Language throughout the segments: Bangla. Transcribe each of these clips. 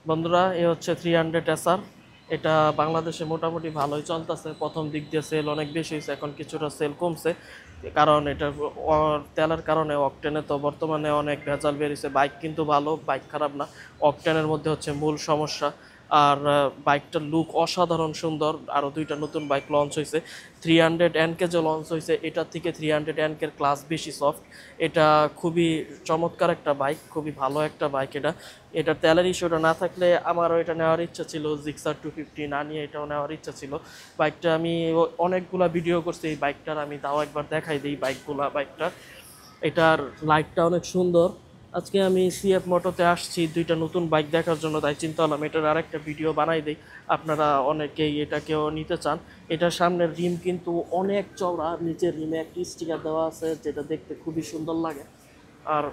বন্ধুরা, এ হচ্ছে 300 এসআর। এটা বাংলাদেশে মোটামুটি ভালোই চলতেছে। প্রথম দিক দিয়ে সেল অনেক বেশি হয়েছে, এখন কিছুটা সেল কমছে, কারণ এটা তেলের কারণে। অকটেনে তো বর্তমানে অনেক ভেজাল বেরিয়েছে। বাইক কিন্তু ভালো, বাইক খারাপ না, অকটেনের মধ্যে হচ্ছে মূল সমস্যা। আর বাইকটার লুক অসাধারণ সুন্দর। আরও দুইটা নতুন বাইক লঞ্চ হয়েছে। 300 NK যে লঞ্চ হয়েছে, এটার থেকে 300 NK ক্লাস বেশি সফট। এটা খুবই চমৎকার একটা বাইক, খুবই ভালো একটা বাইক। এটা তেলের ইস্যুটা না থাকলে আমারও এটা নেওয়ার ইচ্ছা ছিল। জিক্সার 250 না নিয়ে এটাও নেওয়ার ইচ্ছা ছিল। বাইকটা আমি অনেকগুলা ভিডিও করছি এই বাইকটার, আমি তাও একবার দেখাই দিই বাইকটা। এটার লাইটটা অনেক সুন্দর। আজকে আমি সিএফ মোটোতে আসছি দুইটা নতুন বাইক দেখার জন্য, তাই চিন্তা করলাম এটার আরেকটা ভিডিও বানাই দিই। আপনারা অনেকেই এটাকেও নিতে চান। এটার সামনের রিম কিন্তু অনেক চওড়া, নিচের রিমে একটি স্টিকার দেওয়া আছে যেটা দেখতে খুবই সুন্দর লাগে। আর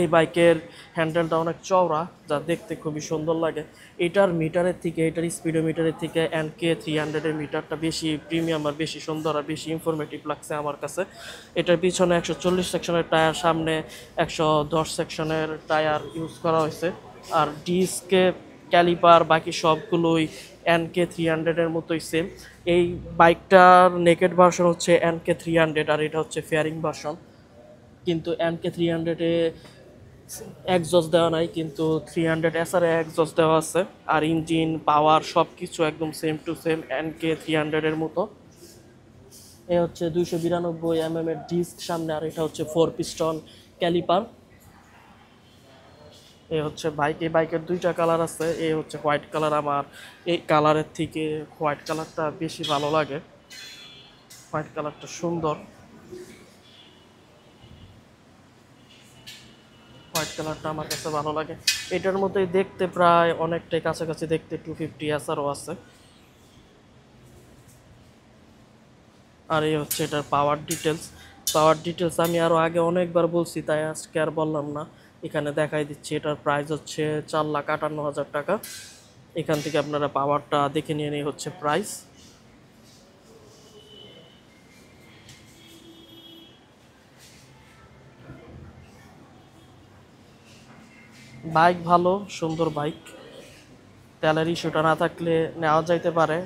এই বাইকের হ্যান্ডেলটা অনেক চওড়া, যা দেখতে খুবই সুন্দর লাগে। এটার মিটারের থেকে, এটার স্পিডোমিটারের থেকে NK 300-এর মিটারটা বেশি প্রিমিয়াম আর বেশি সুন্দর আর বেশি ইনফরমেটিভ লাগছে আমার কাছে। এটার পিছনে 140 সেকশনের টায়ার, সামনে 110 সেকশনের টায়ার ইউজ করা হয়েছে। আর ডিস্কে, ক্যালিপার, বাকি সবগুলোই NK 300-এর মতোই সেম। এই বাইকটার নেকেড ভার্সন হচ্ছে NK 300, আর এটা হচ্ছে ফেয়ারিং ভার্সন। কিন্তু NK 300-এ এক্সজস্ট দেওয়া নাই, কিন্তু 300 SR-এ এক্সজস্ট দেওয়া আছে। আর ইঞ্জিন পাওয়ার সব কিছু একদম সেম টু সেম NK 300-এর মতো। এ হচ্ছে 292 এর ডিস্ক সামনে, আর এটা হচ্ছে 4 পিস্টন ক্যালিপার। এ হচ্ছে বাইক। এই বাইকের দুইটা কালার আছে। এ হচ্ছে হোয়াইট কালার। আমার এই কালারের থেকে হোয়াইট কালারটা বেশি ভালো লাগে। হোয়াইট কালারটা সুন্দর, হোয়াইট কালারটা আমার কাছে ভালো লাগে। এটার মতোই দেখতে, প্রায় অনেকটাই কাছাকাছি দেখতে 250 SR-ও আছে। আর এই হচ্ছে এটার পাওয়ার ডিটেলস আমি আরও আগে অনেকবার বলছি, তাই আজকে আর বললাম না, এখানে দেখাই দিচ্ছি। এটার প্রাইস হচ্ছে 4,58,000 টাকা। এখান থেকে আপনারা পাওয়ারটা দেখে নিয়ে নিয়ে হচ্ছে প্রাইস। বাইক ভালো, সুন্দর বাইক। তেলের ইস্যুটা না থাকলে নেওয়া যাইতে পারে।